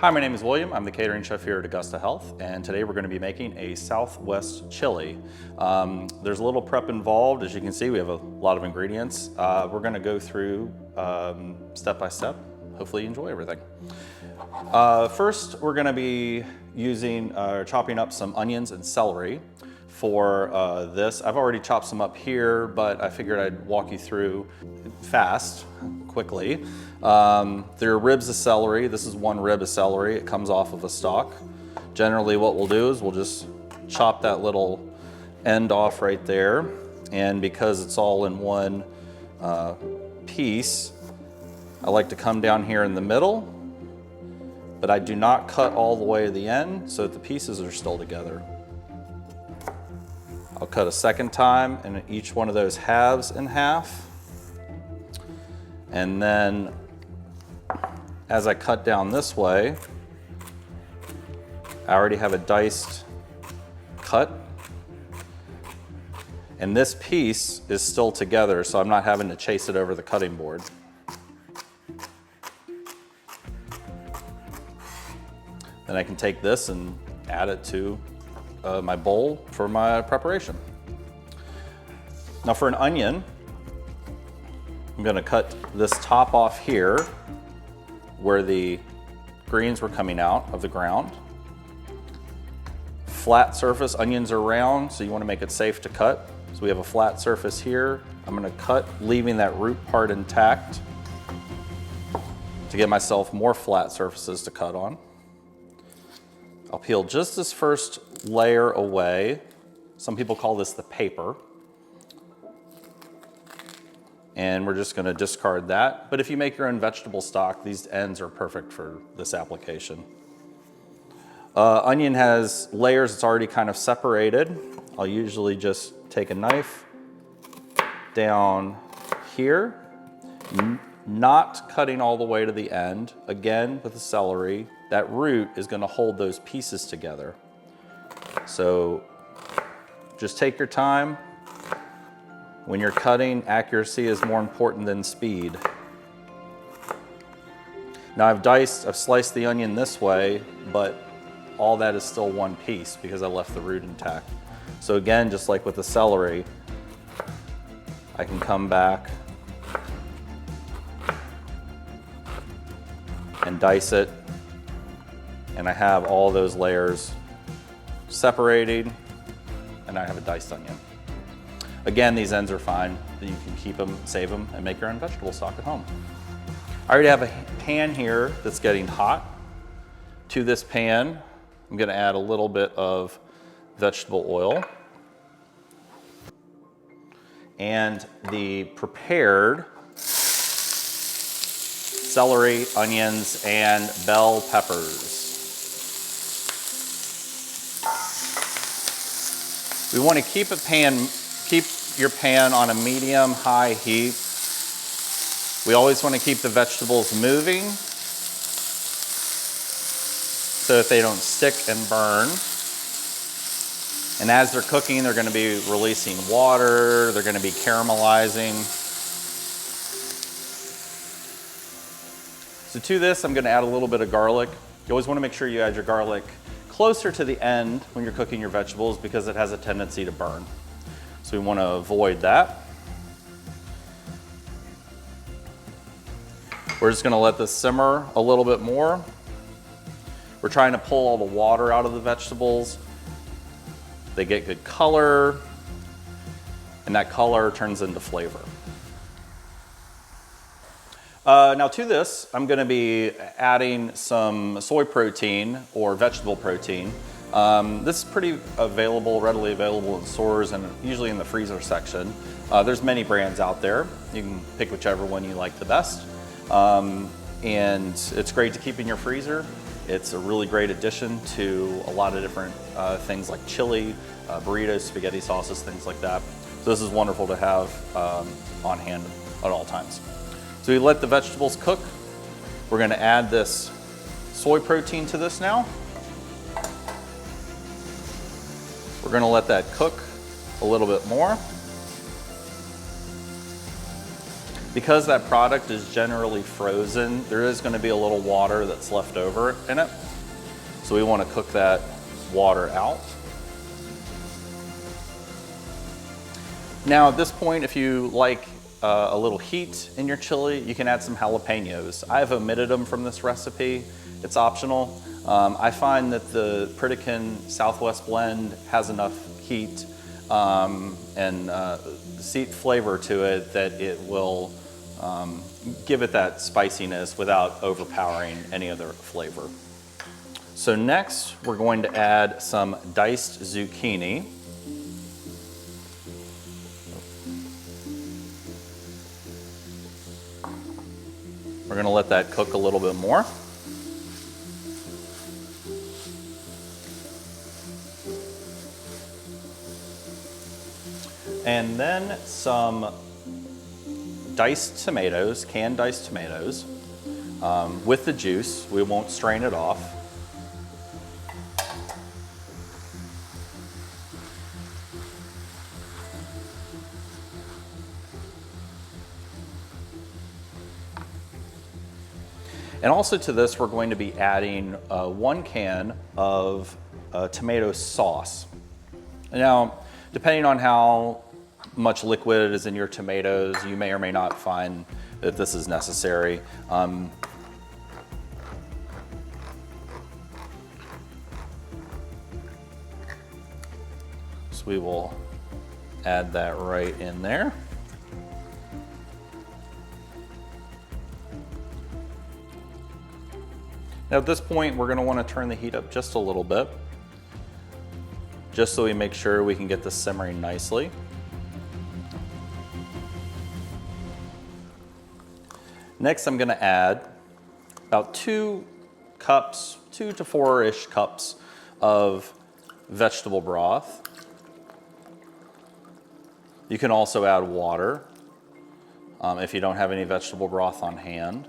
Hi, my name is William. I'm the catering chef here at Augusta Health, and today we're going to be making a Southwest chili. There's a little prep involved. As you can see, we have a lot of ingredients. We're going to go through step by step. Hopefully you enjoy everything. First, we're going to be chopping up some onions and celery for this. I've already chopped some up here, but I figured I'd walk you through quickly. There are ribs of celery. This is one rib of celery. It comes off of a stalk. Generally what we'll do is we'll just chop that little end off right there. And because it's all in one piece, I like to come down here in the middle, but I do not cut all the way to the end so that the pieces are still together. I'll cut a second time and each one of those halves in half. And then as I cut down this way, I already have a diced cut. And this piece is still together, so I'm not having to chase it over the cutting board. Then I can take this and add it to my bowl for my preparation. Now for an onion, I'm going to cut this top off here where the greens were coming out of the ground. Flat surface, onions are round, so you want to make it safe to cut. So we have a flat surface here. I'm going to cut, leaving that root part intact to give myself more flat surfaces to cut on. I'll peel just this first layer away. Some people call this the paper. And we're just going to discard that. But if you make your own vegetable stock, these ends are perfect for this application. Onion has layers, it's already kind of separated. I'll usually just take a knife down here, not cutting all the way to the end. Again, with the celery, that root is going to hold those pieces together. So just take your time. When you're cutting, accuracy is more important than speed. Now I've sliced the onion this way, but all that is still one piece because I left the root intact. So again, just like with the celery, I can come back and dice it, and I have all those layers separated, and I have a diced onion. Again, these ends are fine. You can keep them, save them, and make your own vegetable stock at home. I already have a pan here that's getting hot. To this pan, I'm going to add a little bit of vegetable oil and the prepared celery, onions, and bell peppers. We want to keep your pan on a medium-high heat. We always want to keep the vegetables moving so that they don't stick and burn. And as they're cooking, they're going to be releasing water, they're going to be caramelizing. So to this, I'm going to add a little bit of garlic. You always want to make sure you add your garlic closer to the end when you're cooking your vegetables because it has a tendency to burn. So we want to avoid that. We're just going to let this simmer a little bit more. We're trying to pull all the water out of the vegetables. They get good color, and that color turns into flavor. Now to this, I'm going to be adding some soy protein or vegetable protein. This is pretty readily available in stores and usually in the freezer section. There's many brands out there. You can pick whichever one you like the best. And it's great to keep in your freezer. It's a really great addition to a lot of different things like chili, burritos, spaghetti sauces, things like that. So this is wonderful to have on hand at all times. So we let the vegetables cook. We're going to add this soy protein to this now. We're going to let that cook a little bit more. Because that product is generally frozen, there is going to be a little water that's left over in it. So we want to cook that water out. Now at this point, if you like a little heat in your chili, you can add some jalapenos. I've omitted them from this recipe. It's optional. I find that the Pritikin Southwest blend has enough heat and sweet flavor to it that it will give it that spiciness without overpowering any other flavor. So next, we're going to add some diced zucchini. We're going to let that cook a little bit more. And then some diced tomatoes, canned diced tomatoes, with the juice. We won't strain it off. And also to this, we're going to be adding 1 can of tomato sauce. Now, depending on how much liquid is in your tomatoes, you may or may not find that this is necessary. So we will add that right in there. Now at this point, we're going to want to turn the heat up just a little bit, just so we make sure we can get this simmering nicely. Next, I'm going to add about 2 cups, 2 to 4-ish cups of vegetable broth. You can also add water if you don't have any vegetable broth on hand.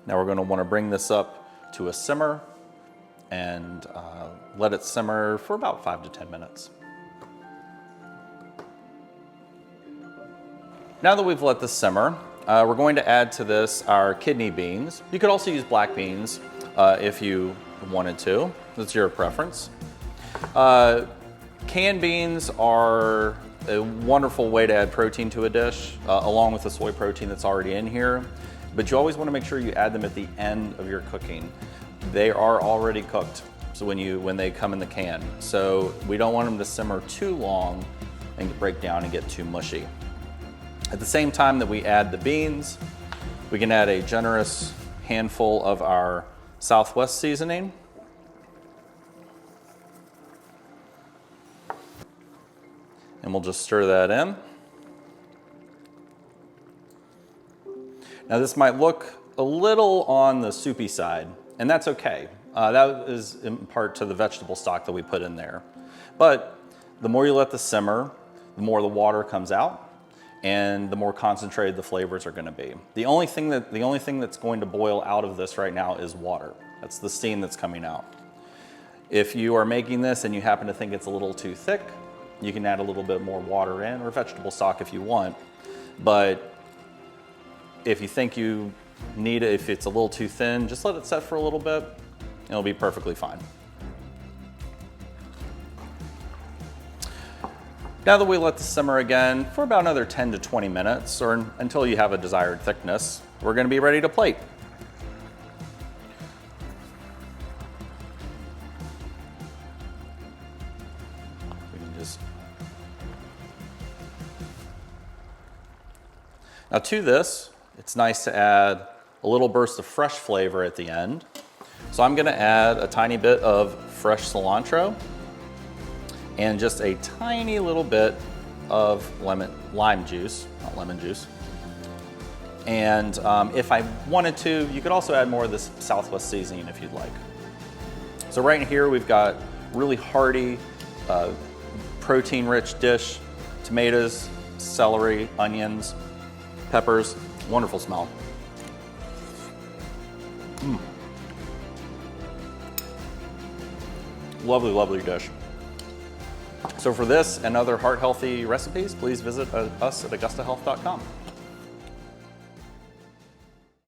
Now we're going to want to bring this up to a simmer and let it simmer for about 5 to 10 minutes. Now that we've let this simmer, we're going to add to this our kidney beans. You could also use black beans if you wanted to. That's your preference. Canned beans are a wonderful way to add protein to a dish, along with the soy protein that's already in here. But you always want to make sure you add them at the end of your cooking. They are already cooked, so when they come in the can. So we don't want them to simmer too long and break down and get too mushy. At the same time that we add the beans, we can add a generous handful of our Southwest seasoning. And we'll just stir that in. Now this might look a little on the soupy side, and that's okay. That is in part to the vegetable stock that we put in there. But the more you let this simmer, the more the water comes out, and the more concentrated the flavors are going to be. The only thing that's going to boil out of this right now is water. That's the steam that's coming out. If you are making this and you happen to think it's a little too thick, you can add a little bit more water in, or vegetable stock if you want. But if you think you need it, if it's a little too thin, just let it set for a little bit, and it'll be perfectly fine. Now that we let this simmer again for about another 10 to 20 minutes, or until you have a desired thickness, we're going to be ready to plate. Now to this, it's nice to add a little burst of fresh flavor at the end. So I'm gonna add a tiny bit of fresh cilantro and just a tiny little bit of lime juice, not lemon juice. And if I wanted to, you could also add more of this Southwest seasoning if you'd like. So right here we've got really hearty, protein-rich dish, tomatoes, celery, onions, peppers, wonderful smell. Lovely, lovely dish. So for this and other heart-healthy recipes, please visit us at AugustaHealth.com.